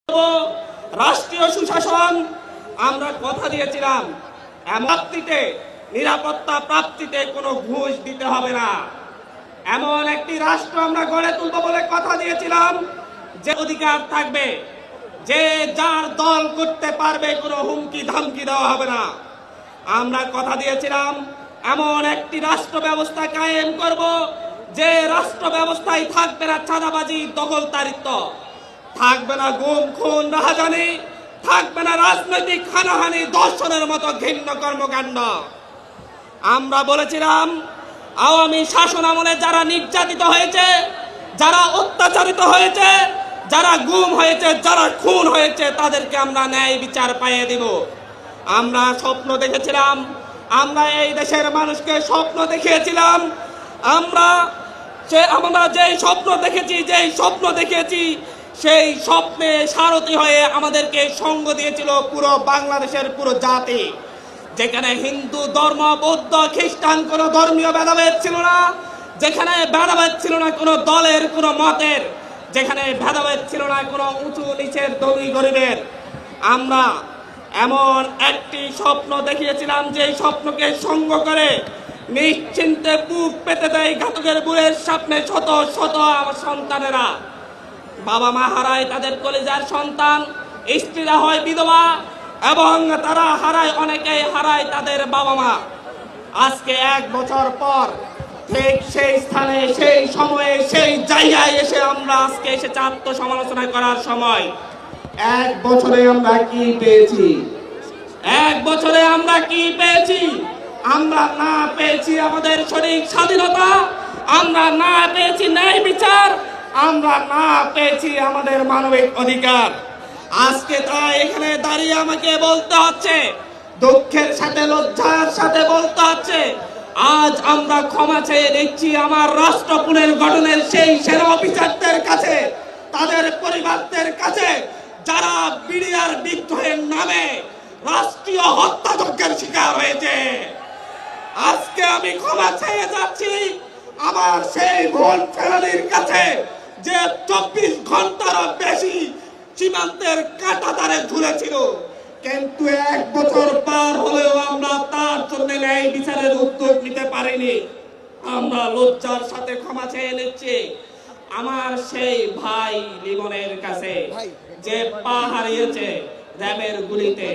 রাষ্ট্রীয় সুশাসন আমরা কথা দিয়েছিলাম, প্রাপ্তিতে নিরাপত্তা প্রাপ্তিতে কোনো ঘুষ দিতে হবে না, এমন একটি রাষ্ট্র আমরা গড়ে তুলব বলে কথা দিয়েছিলাম। যে অধিকার থাকবে, যে যার দল করতে পারবে, কোনো হুমকি ধামকি দেওয়া হবে না। আমরা কথা দিয়েছিলাম এমন একটি রাষ্ট্র ব্যবস্থা কায়েম করব যে রাষ্ট্র ব্যবস্থায় থাকবে না চাঁদাবাজি, দখলদারিত্ব, থাকবে না গুম খুন রাহাজানি, থাকবে না রাজনৈতিক হানাহানি, দর্শনের মতো ঘৃণ্য কর্মকাণ্ড। আমরা বলেছিলাম আওয়ামী শাসন আমলে যারা নির্যাতিত হয়েছে, যারা অত্যাচারিত হয়েছে, যারা গুম হয়েছে, যারা খুন হয়েছে, তাদেরকে আমরা ন্যায় বিচার পাইয়ে দিব। আমরা স্বপ্ন দেখেছিলাম, আমরা এই দেশের মানুষকে স্বপ্ন দেখিয়েছিলাম, আমরা যেই স্বপ্ন দেখেছি সেই স্বপ্নে সারথি হয়ে আমাদেরকে সঙ্গ দিয়েছিল পুরো বাংলাদেশের পুরো জাতি। যেখানে হিন্দু ধর্ম, বৌদ্ধ, খ্রিস্টান কোনো ধর্মীয় ভেদাভেদ ছিল না, যেখানে ভেদাভেদ ছিল না কোনো দলের, কোনো মতের, যেখানে ভেদাভেদ ছিল না কোনো উঁচু নিচের, ধনী গরিবের। আমরা এমন একটি স্বপ্ন দেখিয়েছিলাম যে স্বপ্নকে সঙ্গ করে নিশ্চিন্তে বুক পেতে দেয় ঘাতকের বুড়ের সামনে শত শত আমার সন্তানেরা। বাবা মা হারায় তাদের কলিজার সন্তান, স্ত্রীরা হয় বিধবা, এবং তারা হারায়, অনেকেই হারায় তাদের বাবা মা। আজকে 1 বছর পর ঠিক সেই স্থানে, সেই সময়ে, সেই জায়গায় এসে আমরা আজকে এসেছি আত্মসমালোচনা করার সময়। 1 বছরে আমরা কি পেয়েছি? 1 বছরে আমরা কি পেয়েছি? আমরা না পেয়েছি আমাদের সঠিক স্বাধীনতা, আমরা না পেয়েছি ন্যায় বিচার, আমরা না পেয়েছি আমাদের মানবিক অধিকার। আজকে তাই এখানে দাঁড়িয়ে আমাকে বলতে হচ্ছে, দুঃখের সাথে লজ্জার সাথে বলতে হচ্ছে, আজ আমরা ক্ষমা চেয়ে নিচ্ছি আমার রাষ্ট্র পুনর্গঠনের সেই সেনা অফিসারদের কাছে, তাদের পরিবারদের কাছে, যারা বিডিআর বিদ্রোহের নামে রাষ্ট্রীয় হত্যাযজ্ঞের শিকার হয়েছে। আজকে আমি ক্ষমা চেয়ে যাচ্ছি আমার সেই বোন ফেরানির কাছে, যে 24 ঘন্টারও বেশি সীমান্তের কাঁটাতারে ঝুলেছিল, কিন্তু 1 বছর পার হলেও আমরা তার জন্য ন্যায় বিচারের উদ্যোগ নিতে পারিনি। আমরা লজ্জার সাথে ক্ষমা চেয়ে নিচ্ছি আমার সেই ভাই লিমনের কাছে, যে পা হারিয়েছে র্যাবের গুলিতে,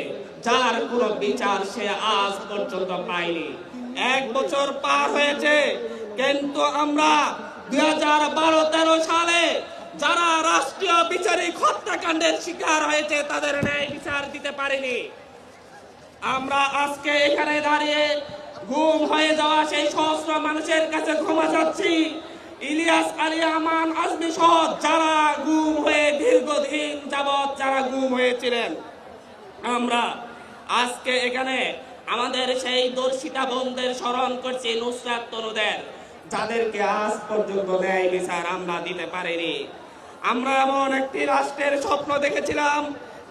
যার কোনো বিচার সে আজ পর্যন্ত পায়নি। 1 বছর পার হয়েছে, কিন্তু আমরা 2012-13 সালে যারা রাষ্ট্রীয় বিচারিক হত্যাকাণ্ডের শিকার হয়েছে তাদের ন্যায় বিচার দিতে পারিনি। আমরা আজকে এখানে দাঁড়িয়ে গুম হয়ে যাওয়া সেই সহস্র মানুষের কাছে ক্ষমা চাচ্ছি। ইলিয়াস আলী, আমান, আজমি সহ যারা গুম হয়ে দীর্ঘদিন যাবৎ যারা গুম হয়েছিলেন, আমরা আজকে এখানে আমাদের সেই দর্শিতা বোনদের স্মরণ করছি, নুসরাত তনুদের, যাদেরকে আজ পর্যন্ত ন্যায় বিচার আমরা দিতে পারিনি। আমরা এমন একটি রাষ্ট্রের স্বপ্ন দেখেছিলাম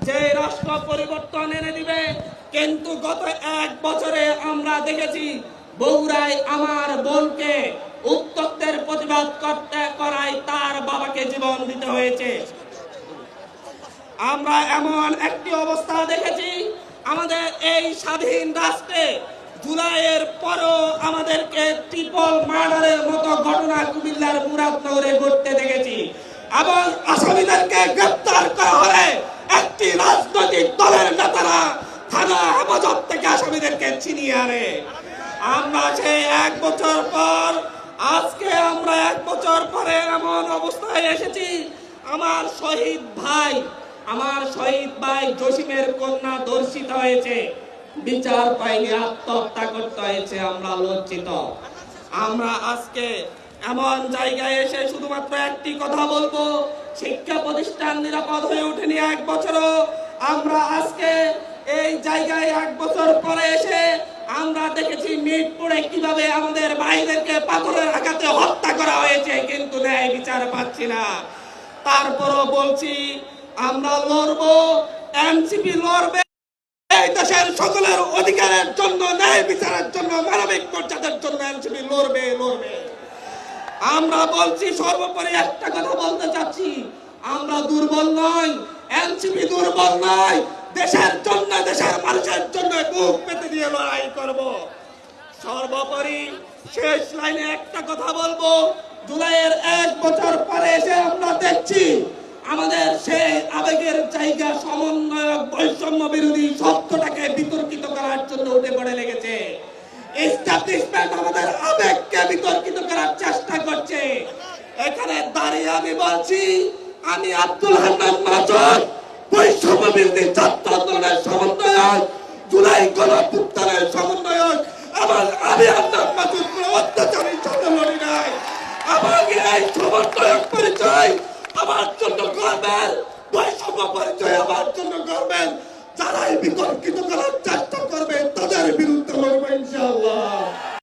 যে রাষ্ট্র পরিবর্তন এনে দিবে, কিন্তু গত 1 বছরে আমরা দেখেছি বগুড়ায় আমার বোনকে উত্তক্তের প্রতিবাদ করায় তার বাবাকে জীবন দিতে হয়েছে। আমরা এমন একটি অবস্থা দেখেছি আমাদের এই স্বাধীন রাষ্ট্রে জুলাইয়ের পরও আমাদেরকে ট্রিপল মার্ডারের মতো ঘটনা কুমিল্লার মুরাদনগরে ঘটতে দেখেছি, এবং আসামিদেরকে গ্রেফতার করা হলে একটি রাজনৈতিক দলের নেতারা থানা হেফাজত থেকে আসামিদেরকে ছিনিয়ে আনে। আমরা সেই 1 বছর পর, আজকে আমরা 1 বছর পরে এমন অবস্থায় এসেছি, আমার শহীদ ভাই জসিমের কন্যা ধর্ষিত হয়েছে, বিচার পাইনি, আত্মহত্যা করতে হয়েছে। আমরা লজ্জিত। আমরা আজকে এমন জায়গায় এসে শুধুমাত্র একটি কথা বলবো, শিক্ষা প্রতিষ্ঠান নিরাপদ হয়ে ওঠেনি 1 বছরও। আমরা আজকে এই জায়গায় 1 বছর পরে এসে আমরা দেখেছি মিরপুরে কিভাবে আমাদের ভাইদেরকে পাথরের আঘাতে হত্যা করা হয়েছে, কিন্তু ন্যায় বিচার পাচ্ছি না। তারপরও বলছি আমরা লড়বো, এনসিপি লড়বে এই দেশের সকলের অধিকারের জন্য, ন্যায় বিচারের জন্য, মানবিক মর্যাদার জন্য এনসিপি লড়বে। আমরা বলছি, সর্বোপরি একটা কথা বলতে চাচ্ছি, আমরা দুর্বল নই। এনসিপি দুর্বল নয়, দেশের জন্য, দেশের মানুষের জন্য বুক পেতে দিয়ে লড়াই করব। সর্বোপরি শেষ লাইনে একটা কথা বলবো, জুলাইয়ের 1 বছর পরে এসে আমরা দেখছি আমাদের সেই আবেগের জায়গা সমন্বয়ক বৈষম্য বিরোধী শব্দটাকে বিতর্কিত করার জন্য উঠে পড়ে লেগেছে। এস্টাবলিশমেন্ট আমাদের আবেগকে বিতর্কিত করার চেষ্টা করছে। এখানে দাঁড়িয়ে আমি বলছি, আমি আব্দুল হান্নান মাসুদ, বৈষম্য বিরোধী ছাত্র আন্দোলনের সমন্বয়ক, জুলাই গণঅভ্যুত্থানের সমন্বয়ক। আমি হান্নান মাসুদ কোনো অত্যাচারী সাথে লড়ি নাই। আমাকে এই সমন্বয়ক পরিচয় আমার জন্য গর্বের, বৈষম্য পরিচয় আমার জন্য গর্বের। যারাই বিতর্কিত করার চেষ্টা করবে তাদের বিরুদ্ধে লড়বো ইনশাআল্লাহ।